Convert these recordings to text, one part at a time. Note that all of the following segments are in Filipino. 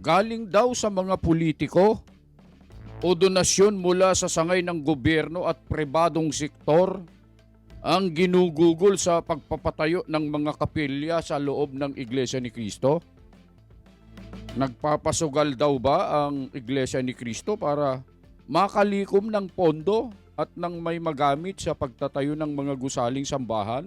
galing daw sa mga politiko o donasyon mula sa sangay ng gobyerno at pribadong sektor ang ginugugol sa pagpapatayo ng mga kapilya sa loob ng Iglesia ni Cristo? Nagpapasugal daw ba ang Iglesia ni Cristo para makalikom ng pondo at nang may magamit sa pagtatayo ng mga gusaling sambahan?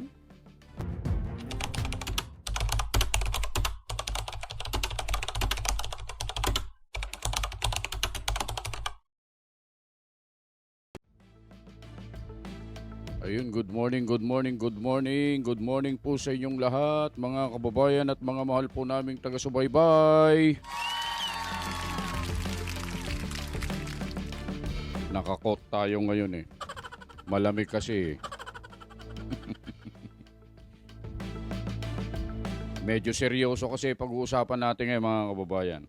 Ayun, good morning, good morning, good morning. Good morning po sa inyong lahat, mga kababayan at mga mahal po naming taga-subaybay. Nakakot tayo ngayon eh. Malamig kasi. Medyo seryoso kasi pag-uusapan natin ngayon, mga kababayan.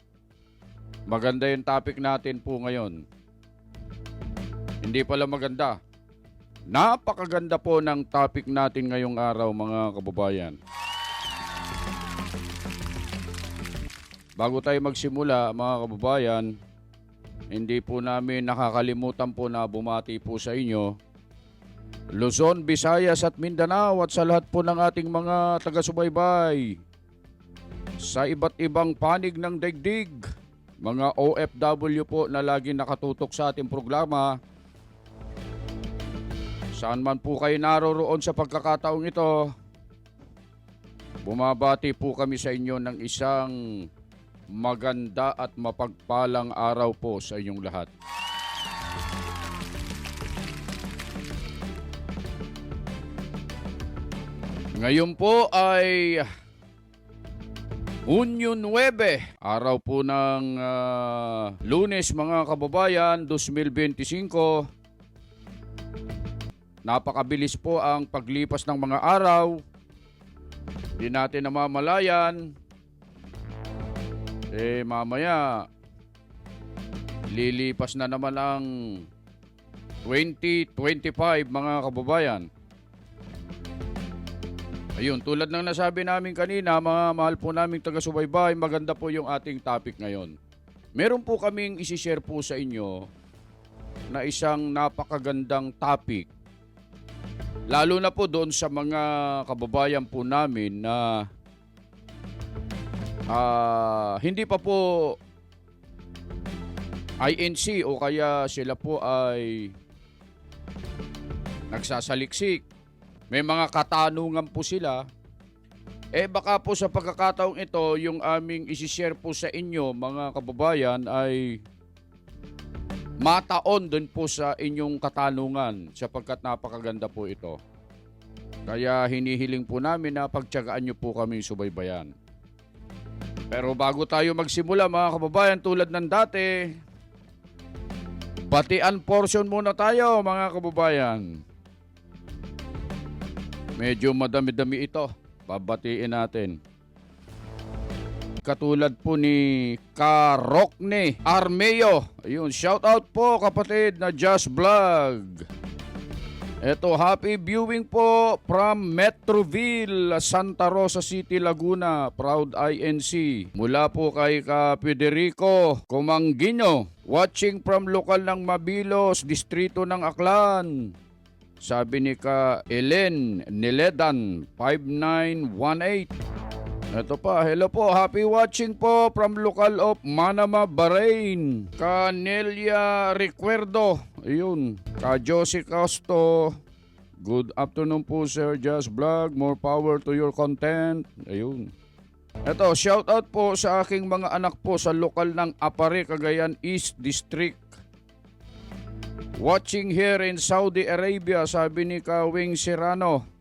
Maganda yung topic natin po ngayon. Hindi pala maganda. Napakaganda po ng topic natin ngayong araw, mga kababayan. Bago tayo magsimula, mga kababayan, hindi po namin nakakalimutan po na bumati po sa inyo, Luzon, Visayas at Mindanao at sa lahat po ng ating mga taga-subaybay sa iba't ibang panig ng daigdig, mga OFW po na lagi nakatutok sa ating programa. Saan man po kayo naroroon sa pagkakataong ito, bumabati po kami sa inyo ng isang maganda at mapagpalang araw po sa inyong lahat. Ngayon po ay Hunyo 9, araw po ng Lunes, mga kababayan, 2025. Napakabilis po ang paglipas ng mga araw. Hindi natin namamalayan. Mamaya, lilipas na naman ang 2025, mga kababayan. Ayun, tulad ng nasabi namin kanina, mga mahal po naming taga-subaybay, maganda po yung ating topic ngayon. Meron po kaming isi-share po sa inyo na isang napakagandang topic. Lalo na po doon sa mga kababayan po namin na hindi pa po INC o kaya sila po ay nagsasaliksik. May mga katanungan po sila. Baka po sa pagkakataong ito, yung aming isi-share po sa inyo, mga kababayan, ay mataon din po sa inyong katanungan sapagkat napakaganda po ito. Kaya hinihiling po namin na pagtiyagaan nyo po kami subaybayan. Pero bago tayo magsimula, mga kababayan, tulad ng dati, batian portion muna tayo, mga kababayan. Medyo madami-dami ito. Babatiin natin. Katulad po ni Karokne Armeo. Ayun, shout out po kapatid na Just Vlog. Eto, happy viewing po from Metroville, Santa Rosa City, Laguna. Proud INC. Mula po kay ka Federico Comanguino. Watching from lokal ng Mabilos, distrito ng Aklan. Sabi ni ka Ellen Niledan 5918. Ito pa, hello po, happy watching po from local of Manama, Bahrain. Ka Nelia Recuerdo, ayun. Ka Josie Costo, good afternoon po Sir Just Vlog, more power to your content. Ayun. Ito, shout out po sa aking mga anak po sa lokal ng Apare, Cagayan East District. Watching here in Saudi Arabia, sabi ni ka Wing Serrano.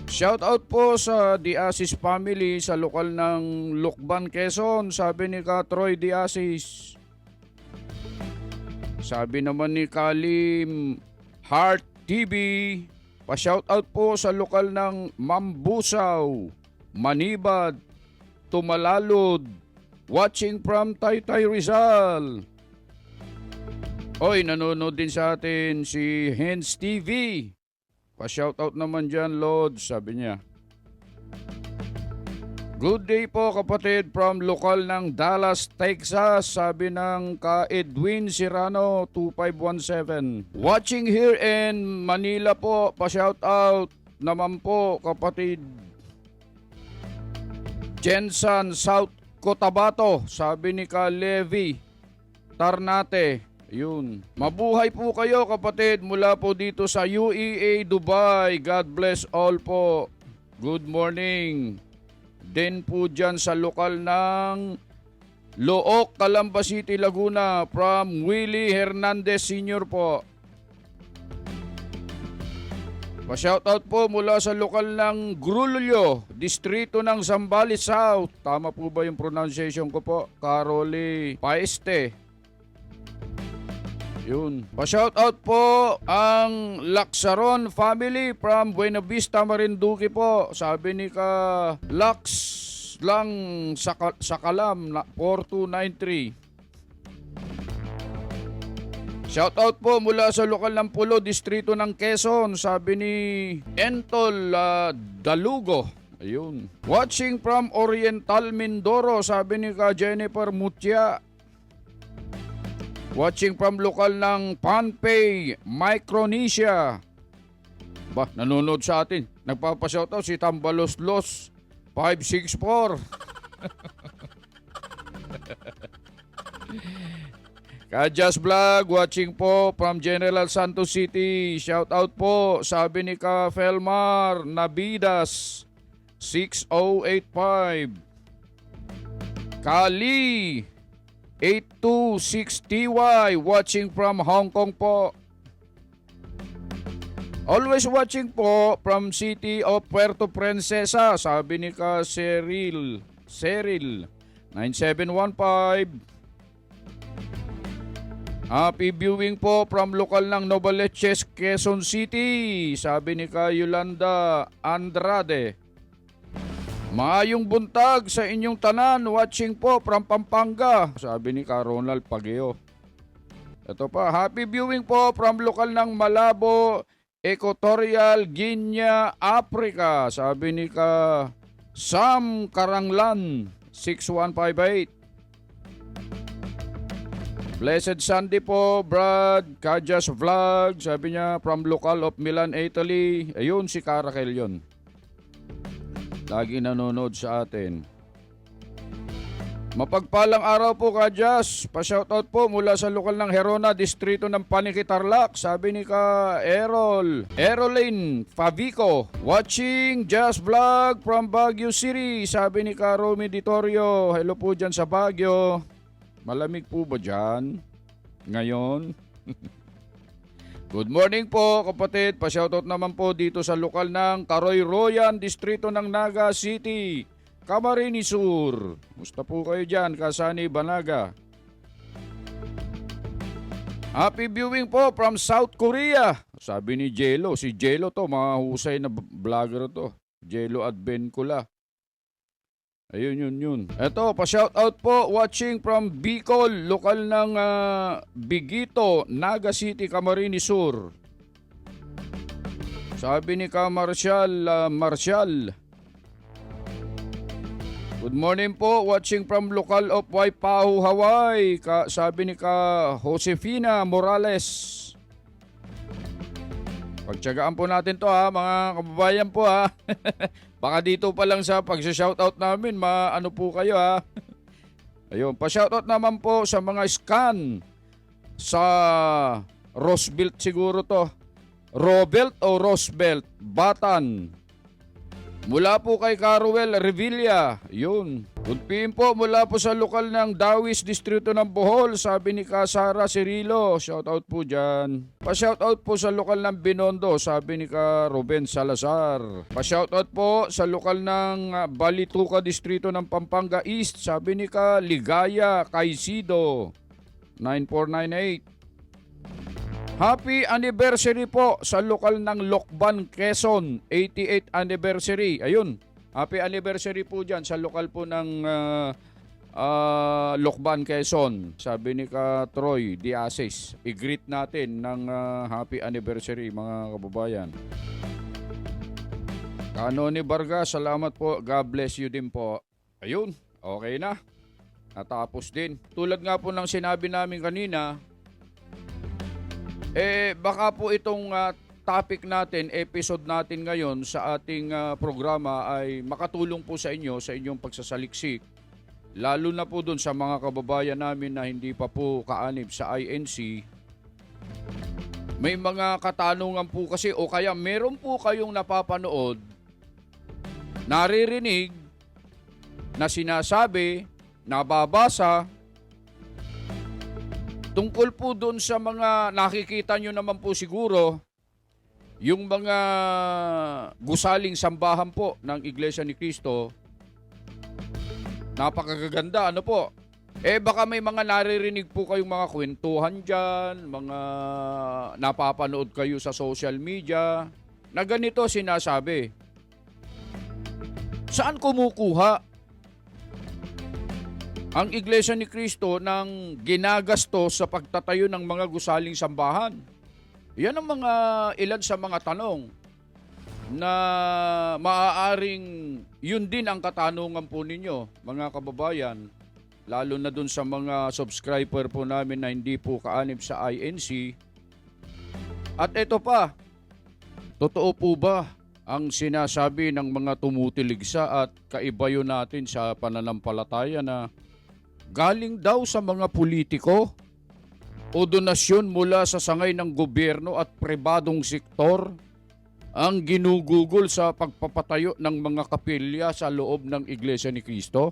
Shout out po sa Diasis family sa lokal ng Lukban, Quezon. Sabi ni ka Troy Diasis. Sabi naman ni Kalim Heart TV. Pa-shout out po sa lokal ng Mambusaw, Manibad, Tumalalod. Watching from Taytay Rizal. Oy, nanonood din sa atin si Hens TV. Pa-shoutout naman dyan, Lord, sabi niya. Good day po kapatid from lokal ng Dallas, Texas. Sabi ng ka Edwin Serrano 2517. Watching here in Manila po. Pa-shout out naman po kapatid Jensen South Cotabato. Sabi ni ka Levi Tarnate. Yun. Mabuhay po kayo kapatid mula po dito sa UEA Dubai. God bless all po. Good morning. Din po dyan sa lokal ng Look, Calamba City, Laguna from Willie Hernandez Sr. po. Pa-shoutout po mula sa lokal ng Grulyo, distrito ng Zambales South. Tama po ba yung pronunciation ko po? Caroli Paeste. Yun. Pa-shoutout po ang Laksaron family from Buena Vista, Marinduque po. Sabi ni ka Laks lang sa Kalam 4293. Shoutout po mula sa lokal ng Pulo, distrito ng Quezon. Sabi ni Entol Dalugo. Ayun. Watching from Oriental Mindoro. Sabi ni ka Jennifer Mutia. Watching from lokal ng Panpay, Micronesia. Ba, nanonood sa atin. Nagpapashoutout si Tambaloslos 564. Kajas Vlog, watching po from General Santos City. Shoutout po, sabi ni ka Felmar Nabidas 6085. Kali 826TY, watching from Hong Kong po. Always watching po from City of Puerto Princesa. Sabi ni ka Cyril 9715. Happy viewing po from lokal ng Novaliches, Quezon City. Sabi ni ka Yolanda Andrade. Maayong buntag sa inyong tanan, watching po from Pampanga. Sabi ni ka Ronald Pageo. Ito pa, happy viewing po from lokal ng Malabo, Equatorial Guinea, Africa. Sabi ni ka Sam Karanglan 6158. Blessed Sunday po, Brad Kajas Vlog. Sabi niya from local of Milan, Italy. Ayun si Carakel yun. Lagi nanonood sa atin. Mapagpalang araw po Kajas. Pa-shoutout po mula sa lokal ng Herona, distrito ng Paniki, Tarlac. Sabi ni ka Erolyn Favico. Watching Jazz Vlog from Baguio City. Sabi ni ka Romy Ditorio. Hello po dyan sa Baguio. Malamig po ba dyan ngayon? Good morning po kapatid. Pa-shoutout naman po dito sa lokal ng Caroy Royan, distrito ng Naga City, Camarines Sur. Musta po kayo dyan, Kasani Banaga? Happy viewing po from South Korea. Sabi ni Jello, si Jello to, mahusay na vlogger to. Jello Advencula. Ayun, yun. Eto, pa-shoutout po, watching from Bicol, lokal ng Bigito, Naga City, Camarines Sur. Sabi ni ka Marshall. Good morning po, watching from lokal of Waipahu, Hawaii. Sabi ni ka Josefina Morales. Pagtsagaan po natin to ha, mga kababayan po ha. Baka dito pa lang sa pag-shoutout namin, maano po kayo ha. Ayun, pa-shoutout naman po sa mga scan sa Rosebelt siguro to. Robelt o Rosebelt, Batan. Mula po kay Caruel Revilla, yun. Good po mula po sa lokal ng Dawis, distrito ng Bohol. Sabi ni ka Sara Cirilo, shoutout po dyan. Pa-shoutout po sa lokal ng Binondo. Sabi ni ka Ruben Salazar. Pa-shoutout po sa lokal ng Balituca, distrito ng Pampanga East. Sabi ni ka Ligaya Caicedo 9498. Happy anniversary po sa lokal ng Lokban, Quezon, 88th anniversary. Ayun, happy anniversary po dyan sa lokal po ng Lokban, Quezon. Sabi ni ka Troy Diasis, i-greet natin ng happy anniversary mga kababayan. Kanoni Vargas, salamat po. God bless you din po. Ayun, okay na. Natapos din. Tulad nga po ng sinabi namin kanina, baka po itong topic natin, episode natin ngayon sa ating programa ay makatulong po sa inyo sa inyong pagsasaliksik. Lalo na po dun sa mga kababayan namin na hindi pa po kaanib sa INC. May mga katanungan po kasi o kaya meron po kayong napapanood, naririnig, na sinasabi, nababasa, tungkol po doon sa mga nakikita nyo naman po siguro, yung mga gusaling sambahan po ng Iglesia ni Cristo. Napakaganda, ano po? Baka may mga naririnig po kayong mga kwentuhan dyan, mga napapanood kayo sa social media, na ganito sinasabi. Saan kumukuha ang Iglesia ni Cristo ng ginagastos sa pagtatayo ng mga gusaling sambahan? Yan ang mga ilan sa mga tanong na maaaring yun din ang katanungan po ninyo, mga kababayan, lalo na dun sa mga subscriber po namin na hindi po kaanib sa INC. At ito pa, totoo po ba ang sinasabi ng mga tumutiligsa at kaibayo natin sa pananampalataya na galing daw sa mga politiko o donasyon mula sa sangay ng gobyerno at pribadong sektor ang ginugugol sa pagpapatayo ng mga kapilya sa loob ng Iglesia ni Cristo?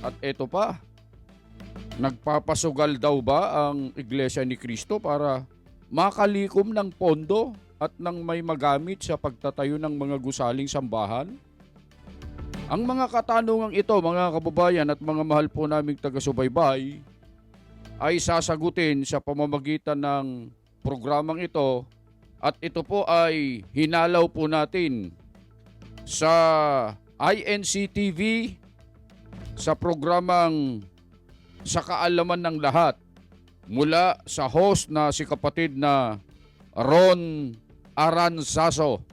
At eto pa, nagpapasugal daw ba ang Iglesia ni Cristo para makalikom ng pondo at nang may magamit sa pagtatayo ng mga gusaling sambahan? Ang mga katanungang ito, mga kababayan at mga mahal po naming taga-subaybay, ay sasagutin sa pamamagitan ng programang ito, at ito po ay hinalaw po natin sa INC TV sa programang Sa Kaalaman ng Lahat mula sa host na si kapatid na Ron Aranzazo.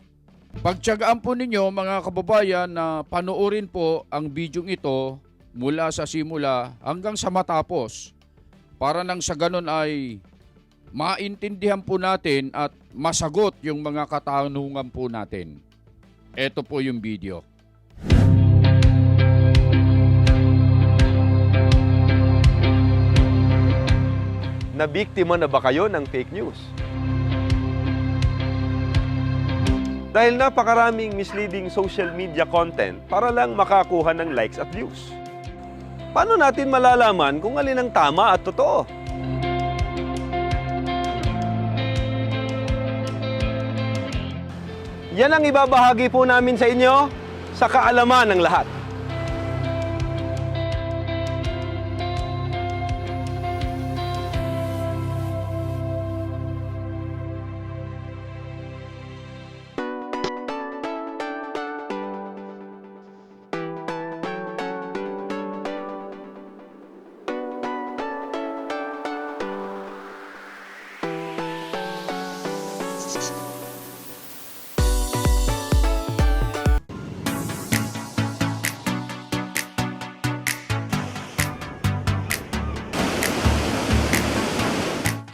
Pagtiyagaan po ninyo, mga kababayan, na panoorin po ang bidyong ito mula sa simula hanggang sa matapos para nang sa ganun ay maintindihan po natin at masagot yung mga katanungan po natin. Ito po yung video. Nabiktima na ba kayo ng fake news? Dahil napakaraming misleading social media content para lang makakuha ng likes at views. Paano natin malalaman kung alin ang tama at totoo? Yan ang ibabahagi po namin sa inyo sa Kaalaman ng Lahat.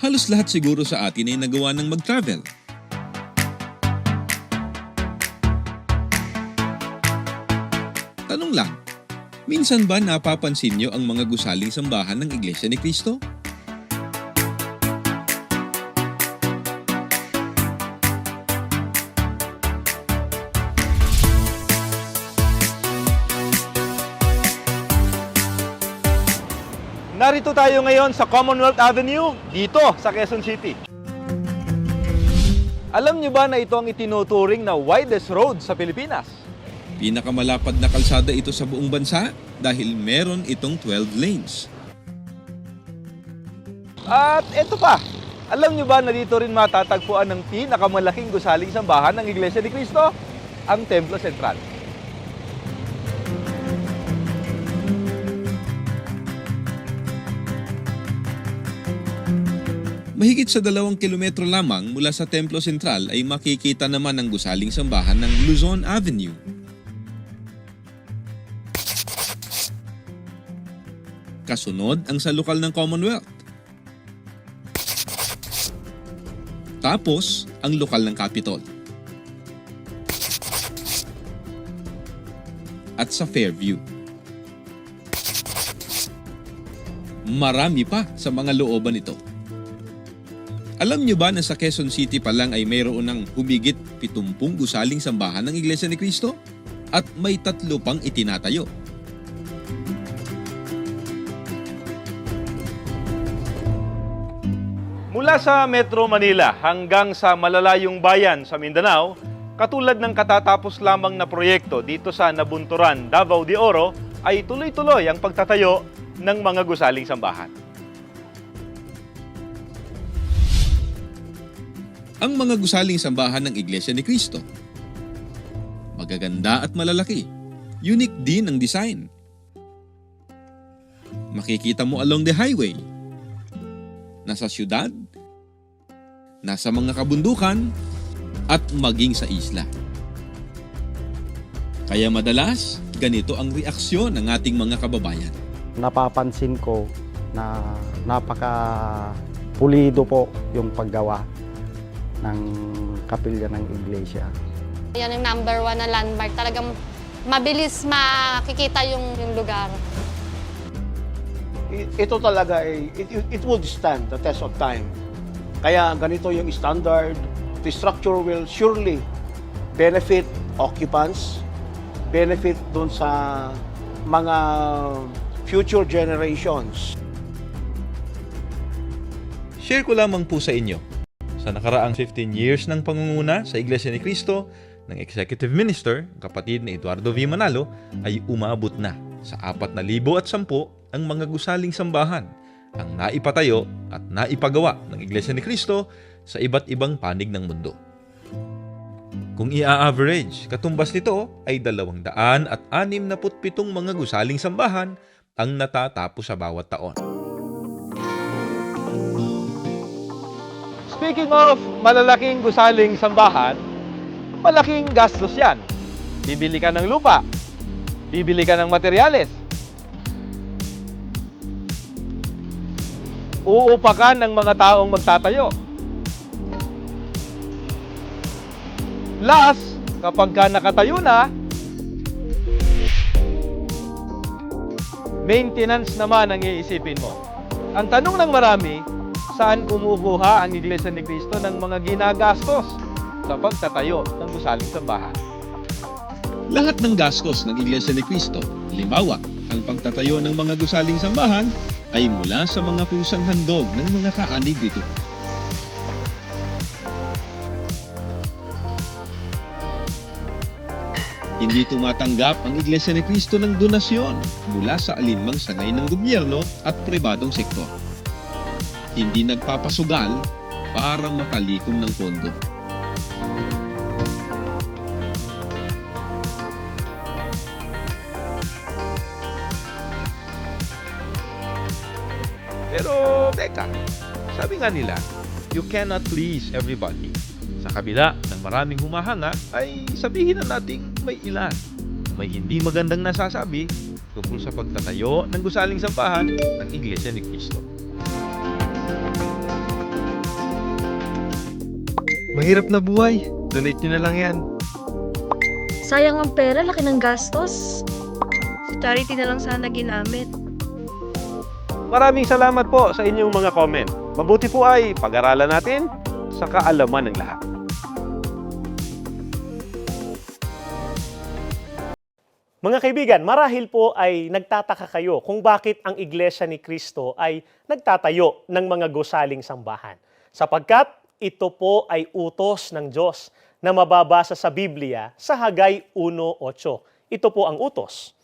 Halos lahat siguro sa atin ay nagawa ng mag-travel. Tanong lang, minsan ba napapansin nyo ang mga gusaling sambahan ng Iglesia ni Cristo? Narito tayo ngayon sa Commonwealth Avenue, dito sa Quezon City. Alam niyo ba na ito ang itinuturing na widest road sa Pilipinas? Pinakamalapad na kalsada ito sa buong bansa dahil meron itong 12 lanes. At eto pa, alam niyo ba na dito rin matatagpuan ng pinakamalaking gusaling sambahan ng Iglesia ni Cristo? Ang Templo Central. Mahigit sa 2 kilometro lamang mula sa Templo Central ay makikita naman ang gusaling sambahan ng Luzon Avenue. Kasunod ang sa lokal ng Commonwealth. Tapos, ang lokal ng Capitol. At sa Fairview. Marami pa sa mga looban ito. Alam niyo ba na sa Quezon City pa lang ay mayroon ng humigit 70 gusaling sambahan ng Iglesia ni Cristo? At may 3 pang itinatayo. Mula sa Metro Manila hanggang sa malalayong bayan sa Mindanao, katulad ng katatapos lamang na proyekto dito sa Nabunturan, Davao de Oro, ay tuloy-tuloy ang pagtatayo ng mga gusaling sambahan. Ang mga gusaling sambahan ng Iglesia ni Cristo. Magaganda at malalaki. Unique din ang design. Makikita mo along the highway. Nasa syudad, nasa mga kabundukan, at maging sa isla. Kaya madalas, ganito ang reaksyon ng ating mga kababayan. Napapansin ko na napaka-pulido po yung paggawa ng kapilya ng iglesia. Yan ang number 1 na landmark. Talagang mabilis makikita yung lugar. Ito talaga ay it would stand the test of time. Kaya ganito yung standard. The structure will surely benefit occupants, benefit dun sa mga future generations. Share ko lamang po sa inyo. Sa nakaraang 15 years ng pangunguna sa Iglesia ni Cristo, ng Executive Minister, kapatid ni Eduardo V. Manalo, ay umabot na sa 4,010 ang mga gusaling sambahan ang naipatayo at naipagawa ng Iglesia ni Cristo sa iba't ibang panig ng mundo. Kung i-average, katumbas nito ay 267 mga gusaling sambahan ang natatapos sa bawat taon. Speaking of malalaking gusaling sambahan, malaking gastos yan. Bibili ka ng lupa, bibili ka ng materyales, uupakan ng mga taong magtatayo. Last, kapag ka nakatayo na, maintenance naman ang iisipin mo. Ang tanong ng marami, saan kumukuha ang Iglesia ni Cristo ng mga ginagastos sa pagtatayo ng gusaling sambahan? Lahat ng gastos ng Iglesia ni Cristo, halimbawa, ang pagtatayo ng mga gusaling sambahan, ay mula sa mga pusang handog ng mga kaanig dito. Hindi tumatanggap ang Iglesia ni Cristo ng donasyon mula sa alinmang sangay ng gobyerno at pribadong sektor. Hindi nagpapasugal para makalikom ng pondo. Pero, teka, sabi nga nila, you cannot please everybody. Sa kabila ng maraming humahanga, ay sabihin na nating may ilan. May hindi magandang nasasabi tungkol sa pagtatayo ng gusaling sambahan ng Iglesia ni Cristo. Mahirap na buhay. Donate nyo na lang yan. Sayang ang pera, laki ng gastos. Sa charity na lang sana ginamit. Maraming salamat po sa inyong mga comment. Mabuti po ay pag-aralan natin sa kaalaman ng lahat. Mga kaibigan, marahil po ay nagtataka kayo kung bakit ang Iglesia ni Cristo ay nagtatayo ng mga gusaling sambahan. Sapagkat ito po ay utos ng Diyos na mababasa sa Biblia sa Hagay 1:8. Ito po ang utos.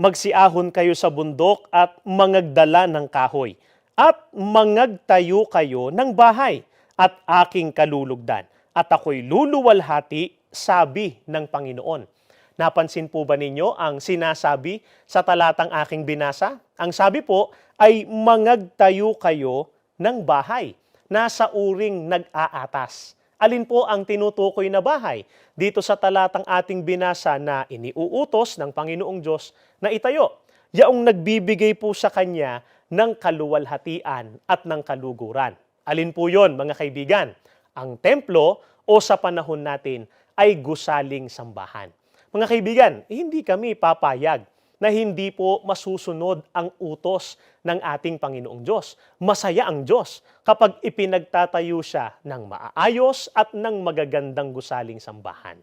Magsiahon kayo sa bundok at mangagdala ng kahoy, at mangagtayo kayo ng bahay, at aking kalulugdan, at ako'y luluwalhati, sabi ng Panginoon. Napansin po ba ninyo ang sinasabi sa talatang aking binasa? Ang sabi po ay mangagtayo kayo ng bahay, nasa uring nag-aatas. Alin po ang tinutukoy na bahay dito sa talatang ating binasa na iniuutos ng Panginoong Diyos na itayo? yaong nagbibigay po sa kanya ng kaluwalhatian at ng kaluguran. Alin po yon, mga kaibigan? Ang templo o sa panahon natin ay gusaling sambahan. Mga kaibigan, hindi kami papayag na hindi po masusunod ang utos ng ating Panginoong Diyos. Masaya ang Diyos kapag ipinagtatayo siya ng maayos at ng magagandang gusaling sambahan.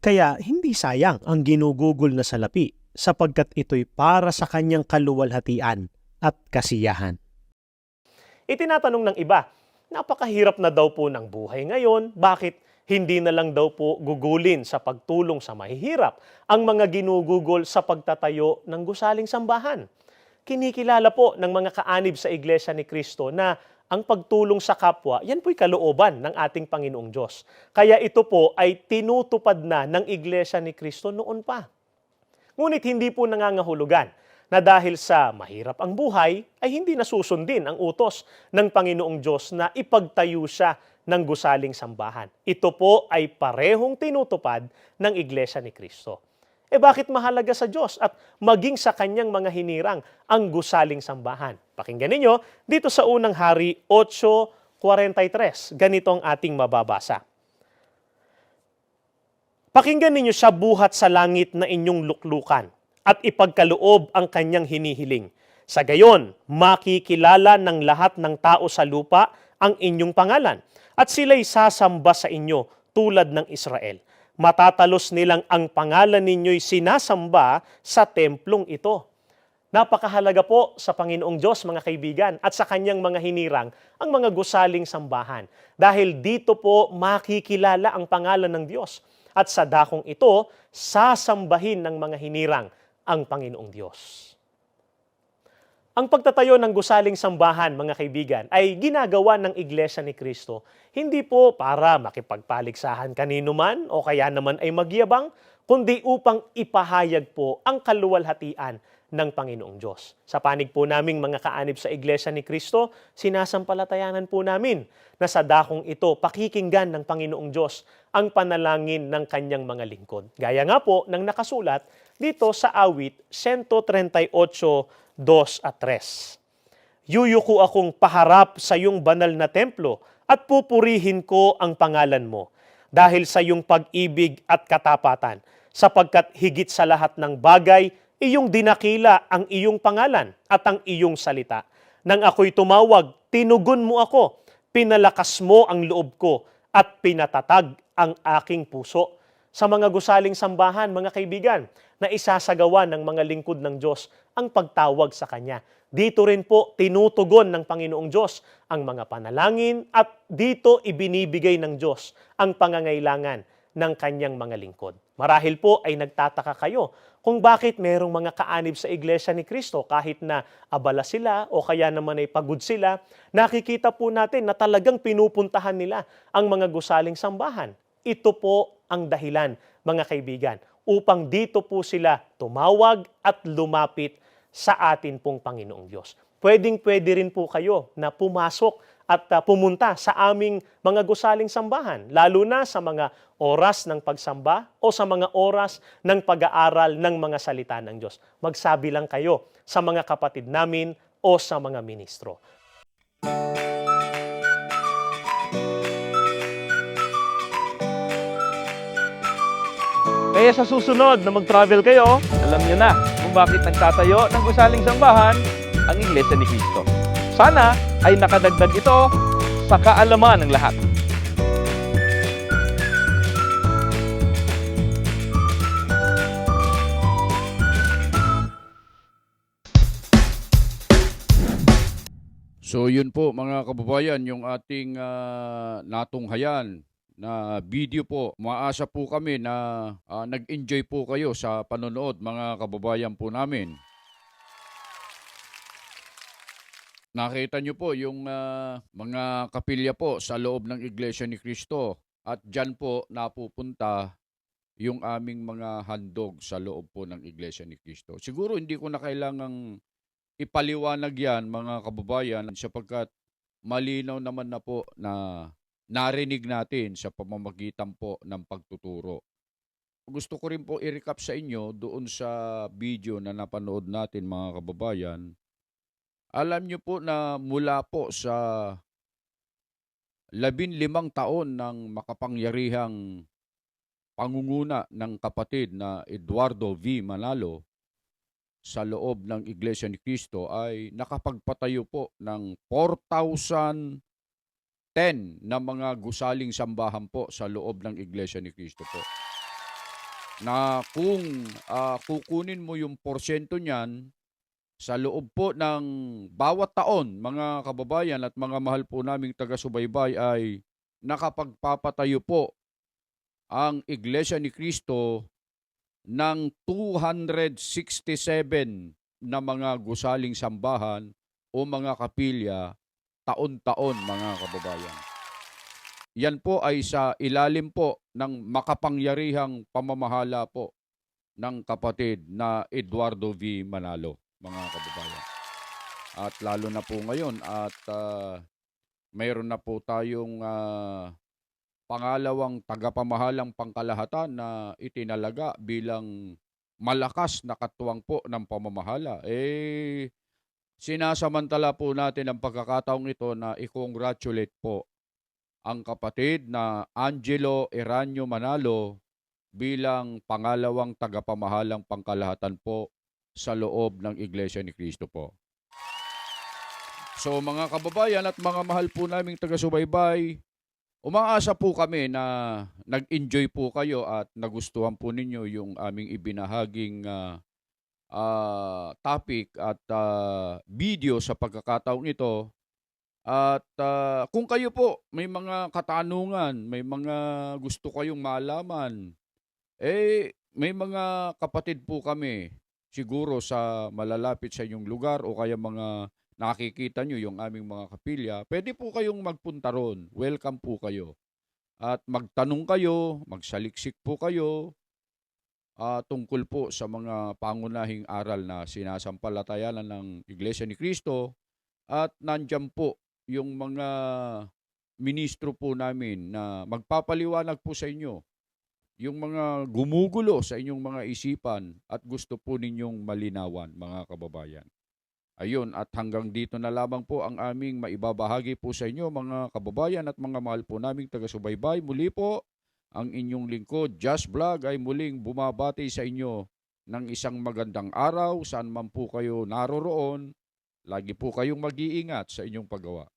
Kaya hindi sayang ang ginugugol na salapi sapagkat ito'y para sa kanyang kaluwalhatian at kasiyahan. Itinatanong ng iba, napakahirap na daw po ng buhay ngayon, bakit hindi na lang daw po gugulin sa pagtulong sa mahihirap ang mga ginugugol sa pagtatayo ng gusaling sambahan? Kinikilala po ng mga kaanib sa Iglesia ni Cristo na ang pagtulong sa kapwa, yan po'y kalooban ng ating Panginoong Diyos. Kaya ito po ay tinutupad na ng Iglesia ni Cristo noon pa. Ngunit hindi po nangangahulugan na dahil sa mahirap ang buhay, ay hindi nasusundin ang utos ng Panginoong Diyos na ipagtayo siya ng gusaling sambahan. Ito po ay parehong tinutupad ng Iglesia ni Cristo. Bakit mahalaga sa Diyos at maging sa kanyang mga hinirang ang gusaling sambahan? Pakinggan ninyo dito sa unang Hari 8:43. Ganito ang ating mababasa. Pakinggan ninyo siya buhat sa langit na inyong luklukan at ipagkaloob ang kanyang hinihiling. Sa gayon, makikilala ng lahat ng tao sa lupa ang inyong pangalan at sila'y sasamba sa inyo tulad ng Israel. Matatalos nilang ang pangalan ninyo'y sinasamba sa templong ito. Napakahalaga po sa Panginoong Diyos, mga kaibigan, at sa kanyang mga hinirang, ang mga gusaling sambahan. Dahil dito po makikilala ang pangalan ng Diyos. At sa dakong ito, sasambahin ng mga hinirang ang Panginoong Diyos. Ang pagtatayo ng gusaling sambahan, mga kaibigan, ay ginagawa ng Iglesia ni Cristo hindi po para makipagpaligsahan kanino man o kaya naman ay magyabang, kundi upang ipahayag po ang kaluwalhatian ng Panginoong Diyos. Sa panig po naming mga kaanib sa Iglesia ni Cristo, sinasampalatayanan po namin na sa dakong ito pakikinggan ng Panginoong Diyos ang panalangin ng kanyang mga lingkod. Gaya nga po ng nakasulat dito sa awit 138:2 at 3. Yuyuko akong paharap sa iyong banal na templo at pupurihin ko ang pangalan mo dahil sa iyong pag-ibig at katapatan, sapagkat higit sa lahat ng bagay, iyong dinakila ang iyong pangalan at ang iyong salita. Nang ako'y tumawag, tinugon mo ako, pinalakas mo ang loob ko at pinatatag ang aking puso. Sa mga gusaling sambahan, mga kaibigan, na isasagawa ng mga lingkod ng Diyos ang pagtawag sa Kanya. Dito rin po tinutugon ng Panginoong Diyos ang mga panalangin at dito ibinibigay ng Diyos ang pangangailangan ng Kanyang mga lingkod. Marahil po ay nagtataka kayo kung bakit merong mga kaanib sa Iglesia ni Cristo kahit na abala sila o kaya naman ay pagod sila, nakikita po natin na talagang pinupuntahan nila ang mga gusaling sambahan. Ito po ang dahilan, mga kaibigan, upang dito po sila tumawag at lumapit sa atin pong Panginoong Diyos. Pwedeng-pwede rin po kayo na pumasok at pumunta sa aming mga gusaling sambahan, lalo na sa mga oras ng pagsamba o sa mga oras ng pag-aaral ng mga salita ng Diyos. Magsabi lang kayo sa mga kapatid namin o sa mga ministro. Kaya sa susunod na mag-travel kayo, alam nyo na kung bakit nagtatayo ng gusaling sambahan ang Iglesia ni Cristo. Sana ay nakadagdag ito sa kaalaman ng lahat. So yun po mga kababayan, yung ating natunghayan na video po. Maasa po kami na nag-enjoy po kayo sa panonood, mga kababayan po namin. Nakita nyo po yung mga kapilya po sa loob ng Iglesia ni Cristo at dyan po napupunta yung aming mga handog sa loob po ng Iglesia ni Cristo. Siguro hindi ko na kailangang ipaliwanag yan, mga kababayan, sapagkat malinaw naman na po na narinig natin sa pamamagitan po ng pagtuturo. gusto ko rin po i-recap sa inyo doon sa video na napanood natin mga kababayan. Alam niyo po na mula po sa 15 taon ng makapangyarihang pangunguna ng kapatid na Eduardo V. Manalo sa loob ng Iglesia ni Cristo ay nakapagpatayo po ng 4,010 na mga gusaling sambahan po sa loob ng Iglesia ni Cristo po. Na kung kukunin mo yung porsyento niyan, sa loob po ng bawat taon, mga kababayan at mga mahal po naming taga-subaybay, ay nakapagpapatayo po ang Iglesia ni Cristo ng 267 na mga gusaling sambahan o mga kapilya taon-taon, mga kababayan. Yan po ay sa ilalim po ng makapangyarihang pamamahala po ng kapatid na Eduardo V. Manalo, mga kababayan. At lalo na po ngayon at mayroon na po tayong pangalawang tagapamahalang pangkalahatan na itinalaga bilang malakas na katuwang po ng pamamahala. Sinasamantala po natin ang pagkakataong ito na i-congratulate po ang kapatid na Angelo Eranio Manalo bilang pangalawang tagapamahalang pangkalahatan po sa loob ng Iglesia ni Cristo po. So mga kababayan at mga mahal po naming taga-subaybay, umaasa po kami na nag-enjoy po kayo at nagustuhan po ninyo yung aming ibinahaging topic at video sa pagkakataong ito. At kung kayo po may mga katanungan, may mga gusto kayong malaman, may mga kapatid po kami siguro sa malalapit sa inyong lugar o kaya mga nakikita nyo yung aming mga kapilya, pwede po kayong magpunta ron. Welcome po kayo. At magtanong kayo, magsaliksik po kayo tungkol po sa mga pangunahing aral na sinasampalatayanan ng Iglesia ni Cristo. At nandyan po yung mga ministro po namin na magpapaliwanag po sa inyo yung mga gumugulo sa inyong mga isipan at gusto po ninyong malinawan, mga kababayan. Ayun, at hanggang dito na lamang po ang aming maibabahagi po sa inyo, mga kababayan at mga mahal po naming taga-subaybay. Muli po, ang inyong lingkod, Just Vlog, ay muling bumabati sa inyo ng isang magandang araw, saan man po kayo naroroon. Lagi po kayong mag-iingat sa inyong paggawa.